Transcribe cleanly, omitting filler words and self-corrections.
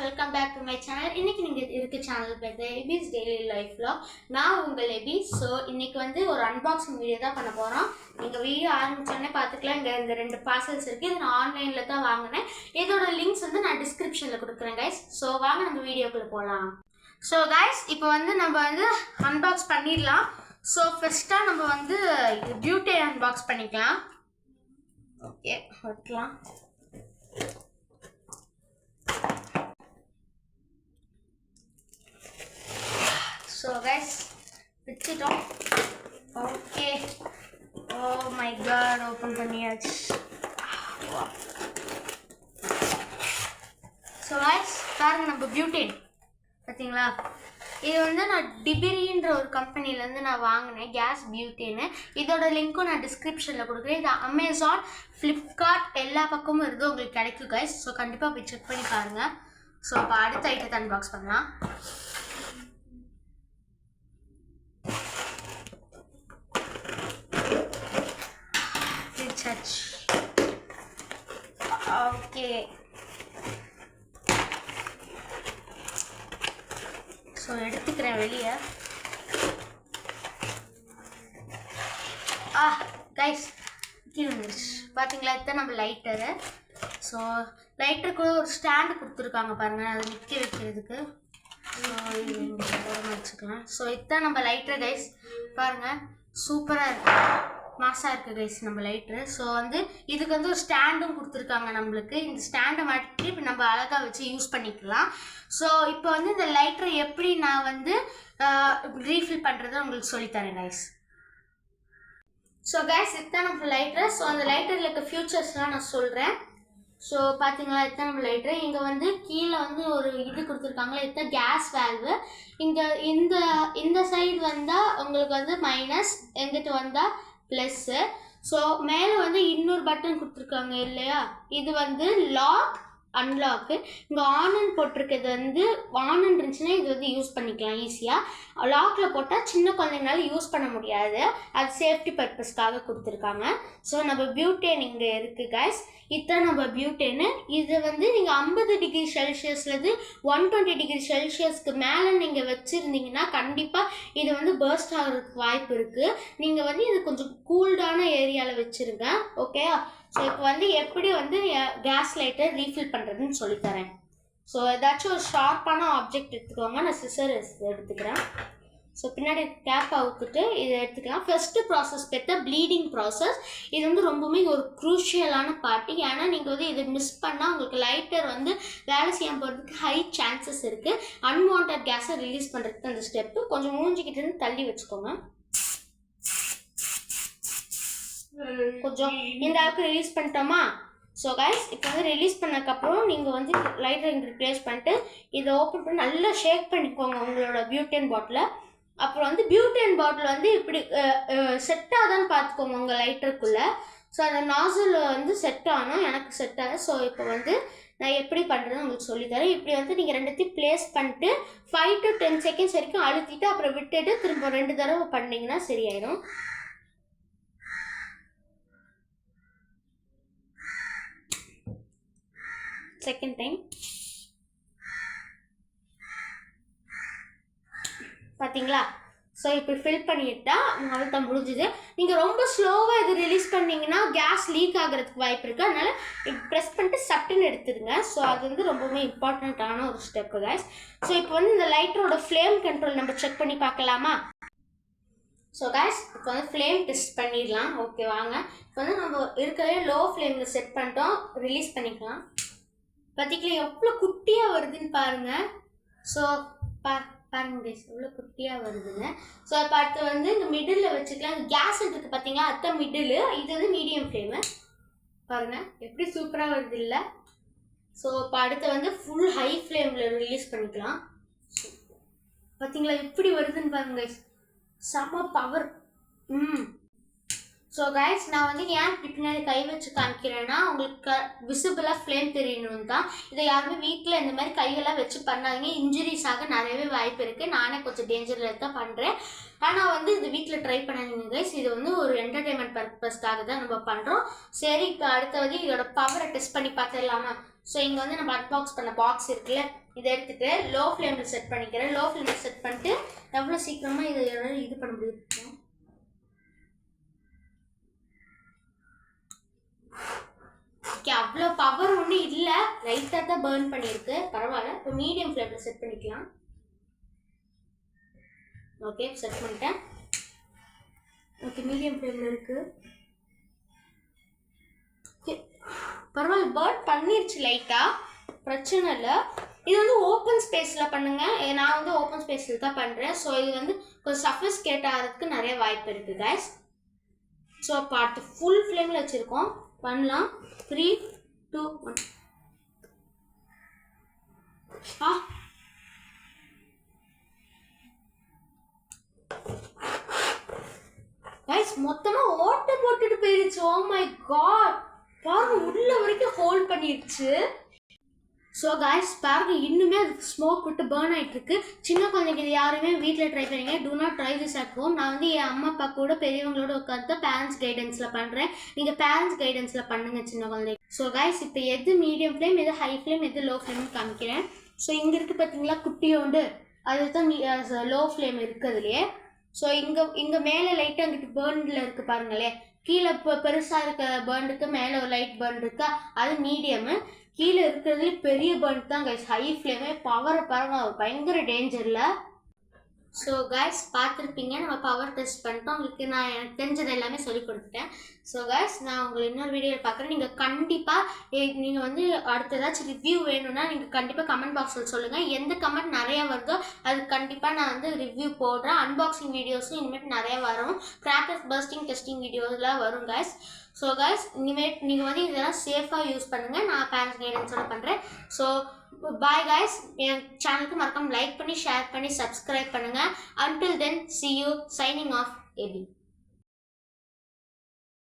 Welcome back to my channel. இன்னைக்கு நீங்கள் இருக்க சேனல் பேர் எபிஸ் டெய்லி லைஃப் vlog. நான் உங்கள் எபி. ஸோ இன்னைக்கு வந்து ஒரு அன்பாக்சிங் வீடியோ தான் பண்ண போகிறோம். நீங்கள் வீடியோ ஆரம்பிச்சோடனே பார்த்துக்கலாம். இங்கே இந்த 2 பார்சல்ஸ் இருக்குது. இது நான் ஆன்லைனில் தான் வாங்கினேன். இதோட லிங்க்ஸ் வந்து நான் டிஸ்கிரிப்ஷனில் கொடுக்குறேன் கைஸ். ஸோ வாங்க நம்ம வீடியோக்குள்ளே போகலாம். ஸோ கைஸ் இப்போ வந்து நம்ம வந்து அன்பாக்ஸ் பண்ணிடலாம். ஸோ ஃபஸ்ட்டாக நம்ம வந்து பியூட்டி அன்பாக்ஸ் பண்ணிக்கலாம். ஓகே வைக்கலாம். So guys, பிச்சிட்டோம். Okay, oh my God, open பண்ணியாச்சு. ஸோ guys பாருங்க, நம்ம பியூட்டின் பார்த்தீங்களா, இது வந்து நான் டிபிரின்ற ஒரு கம்பெனிலேருந்து நான் வாங்கினேன் கேஸ் பியூட்டின்னு. இதோட லிங்க்கும் நான் டிஸ்கிரிப்ஷனில் கொடுக்குறேன். இது அமேசான், ஃப்ளிப்கார்ட் எல்லா பக்கமும் இருக்குது, உங்களுக்கு கிடைக்கும் கைஸ். ஸோ கண்டிப்பாக போய் செக் பண்ணி பாருங்கள். ஸோ இப்போ அடுத்த ஐட்டத்தை அன்பாக்ஸ் பண்ணலாம். ஓகே, ஸோ எடுத்துக்கிறேன் வெளியே. கைஸ் கீழே வந்துருச்சு பார்த்தீங்களா, இதுதான் நம்ம லைட்டரு. ஸோ லைட்டருக்கு ஒரு ஸ்டாண்டு கொடுத்துருக்காங்க பாருங்கள், அதை நிற்க வைக்கிறதுக்கு. ஸோ இது வச்சுக்கலாம். ஸோ இதுதான் நம்ம லைட்டர் கைஸ். பாருங்கள், சூப்பராக இருக்குது, மாசாக இருக்குது கைஸ் நம்ம லைட்ரு. ஸோ வந்து இதுக்கு வந்து ஒரு ஸ்டாண்டும் கொடுத்துருக்காங்க நம்மளுக்கு. இந்த ஸ்டாண்டை மாட்டி இப்போ நம்ம அழகாக வச்சு யூஸ் பண்ணிக்கலாம். ஸோ இப்போ வந்து இந்த லைட்ரை எப்படி நான் வந்து ரீஃபில் பண்ணுறதை உங்களுக்கு சொல்லித்தரேன் கைஸ். ஸோ கைஸ் இதுதான் நம்ம லைட்ரு. ஸோ அந்த லைட்டரில் இருக்க ஃபியூச்சர்ஸ்லாம் நான் சொல்கிறேன். ஸோ பார்த்தீங்களா, இதுதான் நம்ம லைட்ரு. இங்கே வந்து கீழே வந்து ஒரு இது கொடுத்துருக்காங்களா, இதுதான் கேஸ் வேல்வு. இங்கே இந்த சைடு வந்தால் உங்களுக்கு வந்து மைனஸ், எங்கிட்ட வந்தால் ப்ளஸ்ஸு. ஸோ மேலே வந்து இன்னொரு பட்டன் கொடுத்துருக்காங்க இல்லையா, இது வந்து லாக் அன்லாக்கு. இங்கே ஆனன் போட்டிருக்கிறது வந்து ஆனன் இருந்துச்சுன்னா இது வந்து யூஸ் பண்ணிக்கலாம் ஈஸியாக. லாக்கில் போட்டால் சின்ன குழந்தைங்களால யூஸ் பண்ண முடியாது, அது சேஃப்டி பர்பஸ்க்காக கொடுத்துருக்காங்க. ஸோ நம்ம பியூட்டேன் இங்கே இருக்குது கைஸ். இதுதான் நம்ம பியூட்டேனு. இது வந்து நீங்கள் 50 டிகிரி செல்சியஸ்லேருந்து 120 டிகிரி செல்சியஸ்க்கு மேலே நீங்கள் வச்சுருந்தீங்கன்னா கண்டிப்பாக இது வந்து பர்ஸ்ட் ஆகிறதுக்கு வாய்ப்பு இருக்குது. நீங்கள் வந்து இது கொஞ்சம் கூல்டான ஏரியாவில் வச்சுருங்க, ஓகே. ஸோ இப்போ வந்து எப்படி வந்து கேஸ் லைட்டர் ரீஃபில் பண்ணுறதுன்னு சொல்லித்தரேன். ஸோ ஏதாச்சும் ஒரு ஷார்ப்பான ஆப்ஜெக்ட் எடுத்துக்கோங்க. நான் சிசர் எடுத்துக்கிறேன். ஸோ பின்னாடி கேப் அவுத்துட்டு இதை எடுத்துக்கலாம். ஃபஸ்ட்டு ப்ராசஸ் பார்த்தா ப்ளீடிங் ப்ராசஸ். இது வந்து ரொம்பவுமே ஒரு க்ரூஷியலான பார்ட்டி. ஏன்னா நீங்கள் வந்து இதை மிஸ் பண்ணால் உங்களுக்கு லைட்டர் வந்து வேலை செய்யாமல் போகிறதுக்கு ஹை சான்சஸ் இருக்குது. அன்வான்ட் கேஸை ரிலீஸ் பண்ணுறதுக்கு அந்த ஸ்டெப்பு கொஞ்சம் மூஞ்சிக்கிட்டேருந்து தள்ளி வச்சுக்கோங்க. கொஞ்சம் இந்த அளவுக்கு ரிலீஸ் பண்ணிட்டோமா. ஸோ கைஸ் இப்போ வந்து ரிலீஸ் பண்ணதுக்கப்புறம் நீங்கள் வந்து லைட்டர் இங்கே ரிப்ளேஸ் பண்ணிட்டு இதை ஓப்பன் பண்ணி நல்லா ஷேக் பண்ணிக்கோங்க உங்களோட பியூட்டேன் பாட்டிலை. அப்புறம் வந்து பியூட்டேன் பாட்டில் வந்து இப்படி செட் ஆகுதான்னு பார்த்துக்கோங்க உங்கள் லைட்டருக்குள்ளே. ஸோ அந்த நாசில் வந்து செட் ஆகணும், எனக்கு செட் ஆகும். ஸோ இப்போ வந்து நான் எப்படி பண்ணுறதுன்னு உங்களுக்கு சொல்லித்தரேன். இப்படி வந்து நீங்கள் ரெண்டுத்தையும் ப்ளேஸ் பண்ணிட்டு 5 to 10 செகண்ட்ஸ் வரைக்கும் அழுத்திட்டு அப்புறம் விட்டுட்டு திரும்ப 2 தடவை பண்ணிங்கன்னா சரியாயிடும். செகண்ட் டைம் பார்த்தீங்களா. ஸோ இப்படி ஃபில் பண்ணிட்டா உங்களுக்கு தான் முடிஞ்சுது. நீங்கள் ரொம்ப ஸ்லோவாக இது ரிலீஸ் பண்ணிங்கன்னா கேஸ் லீக் ஆகிறதுக்கு வாய்ப்பு இருக்குது. அதனால் இப்படி ப்ரெஸ் பண்ணிட்டு சட்டுன்னு எடுத்துடுங்க. ஸோ அது வந்து ரொம்பவுமே இம்பார்ட்டண்ட்டான ஒரு ஸ்டெப்பு கைஸ். ஸோ இப்போ வந்து இந்த லைட்டரோட ஃப்ளேம் கண்ட்ரோல் நம்ம செக் பண்ணி பார்க்கலாமா. ஸோ கைஸ் இப்போ வந்து ஃப்ளேம் டெஸ்ட் பண்ணிடலாம். ஓகே வாங்க. இப்போ வந்து நம்ம இருக்கிறதே லோ ஃப்ளேமில் செட் பண்ணிட்டோம், ரிலீஸ் பண்ணிக்கலாம். பார்த்தீங்களா எவ்வளோ குட்டியாக வருதுன்னு பாருங்கள். ஸோ பாருங்க கைஸ் எவ்வளோ குட்டியாக வருதுங்க. ஸோ இப்போ அடுத்து வந்து இந்த மிடில் வச்சுக்கலாம். கேஸ் இருக்குது பார்த்தீங்களா, அதுதான் மிடில். இது வந்து மீடியம் ஃப்ளேமு. பாருங்கள் எப்படி சூப்பராக வருது இல்லை. ஸோ இப்போ அடுத்து வந்து ஃபுல் ஹை ஃப்ளேமில் ரிலீஸ் பண்ணிக்கலாம். பார்த்தீங்களா எப்படி வருதுன்னு பாருங்க கைஸ், செம்ம பவர். ஸோ கைஸ் நான் வந்து ஏன் பின்னாடி கை வச்சு காமிக்கிறேன்னா உங்களுக்கு விசிபிளாக ஃப்ளேம் தெரியணும் தான். இதை யாருமே வீட்டில் இந்த மாதிரி கையெல்லாம் வச்சு பண்ணாதீங்க, இன்ஜுரிஸ் ஆக நிறையவே வாய்ப்பு இருக்குது. நானே கொஞ்சம் டேஞ்சரில் தான் பண்ணுறேன். ஆனால் வந்து இது வீட்டில் ட்ரை பண்ணாதீங்க கைஸ். இது வந்து ஒரு என்டர்டெயின்மெண்ட் பர்பஸ்க்காக தான் நம்ம பண்ணுறோம். சரி இப்போ அடுத்த வந்து இதோட பவரை டெஸ்ட் பண்ணி பார்த்துடலாமா. ஸோ இங்கே வந்து நம்ம அன்பாக்ஸ் பண்ண பாக்ஸ் இருக்குல்ல, இதை எடுத்துகிட்டு லோ ஃப்ளேமில் செட் பண்ணிக்கிறேன். லோ ஃப்ளேமில் செட் பண்ணிட்டு எவ்வளோ சீக்கிரமாக இதை இது பண்ண முடியும். ஓகே, அவ்வளோ பவர் ஒன்றும் இல்லை, லைட்டாக தான் பர்ன் பண்ணியிருக்கு, பரவாயில்ல. இப்போ மீடியம் ஃப்ளேமில் செட் பண்ணிக்கலாம். ஓகே, செட் பண்ணிட்டேன். ஓகே, மீடியம் ஃப்ளேமில் இருக்குது. ஓகே, பரவாயில்ல, பர்ன் பண்ணிருச்சு லைட்டாக, பிரச்சனை இல்லை. இது வந்து ஓப்பன் ஸ்பேஸில் பண்ணுங்கள். நான் வந்து ஓப்பன் ஸ்பேஸில் தான் பண்ணுறேன். ஸோ இது வந்து கொஞ்சம் சஃபிஸ்கேட் ஆகிறதுக்கு நிறைய வாய்ப்பு இருக்குது கைஸ். ஸோ அப்போ அடுத்து ஃபுல் ஃப்ளேமில் வச்சுருக்கோம், பண்ணலாம். 3, 2, 1. கைஸ் மொத்தமாக ஓட்டை போட்டுட்டு போயிடுச்சு. ஓ மை காட், பாருங்க உள்ள வரைக்கும் ஹோல்ட் பண்ணிடுச்சு. ஸோ கைஸ் பாருங்க, இன்னுமே அது ஸ்மோக் விட்டு பேர்ன் ஆகிட்டு இருக்கு. சின்ன குழந்தைங்க இது யாருமே வீட்டில் ட்ரை பண்ணீங்க, do not try this at home. நான் வந்து என் அம்மா அப்பா கூட பெரியவங்களோட உட்காந்து பேரண்ட்ஸ் கைடன்ஸில் பண்ணுறேன். நீங்கள் பேரண்ட்ஸ் கைடன்ஸில் பண்ணுங்க சின்ன குழந்தைங்க. ஸோ கைஸ் இப்போ எது மீடியம் ஃப்ளேம், எது ஹை ஃப்ளேம், எது லோ ஃப்ளேம்னு காமிக்கிறேன். ஸோ இங்கே இருக்குது பார்த்தீங்களா குட்டியோண்டு, அதுதான் லோ ஃப்ளேம் இருக்குதுலையே. ஸோ இங்கே மேலே லைட்டாக அங்கிட்டு பேர்னில் இருக்குது பாருங்களே, கீழே இப்போ பெருசாக இருக்க பேர்னுக்கு மேலே ஒரு லைட் பேர்ன் இருக்கா, அது மீடியமு. கீழே இருக்கிறதுல பெரிய பர்ன் தான் கைஸ் ஹை ஃப்ளேமே. பவரை பாருங்க, பயங்கர டேஞ்சரில். ஸோ கைஸ் பார்த்துருப்பீங்க, நம்ம பவர் டெஸ்ட் பண்ணிட்டோம். உங்களுக்கு நான் எனக்கு தெரிஞ்சது எல்லாமே சொல்லி கொடுத்துட்டேன். ஸோ கைஸ் நான் உங்களை இன்னொரு வீடியோவில் பார்க்குறேன். நீங்கள் கண்டிப்பாக நீங்கள் வந்து அடுத்த ஏதாச்சும் ரிவ்யூ வேணும்னா நீங்கள் கண்டிப்பாக கமெண்ட் பாக்ஸில் சொல்லுங்கள். எந்த கமெண்ட் நிறையா வருதோ அது கண்டிப்பாக நான் வந்து ரிவ்யூ போடுறேன். அன்பாக்சிங் வீடியோஸும் இனிமேட்டு நிறையா வரும். கிராக்கர்ஸ் பர்ஸ்டிங் டெஸ்டிங் வீடியோஸ்லாம் வரும் கைஸ். ஸோ கைஸ் இனிமேட் நீங்கள் வந்து இதெல்லாம் சேஃபாக யூஸ் பண்ணுங்கள். நான் பேரண்ட்ஸ் கைடன்ஸோட பண்ணுறேன். So bye guys. என் சேனலுக்கு மறக்காம லைக் பண்ணி ஷேர் பண்ணி சப்ஸ்கிரைப் பண்ணுங்கள். Until then, see you. Signing off, AB.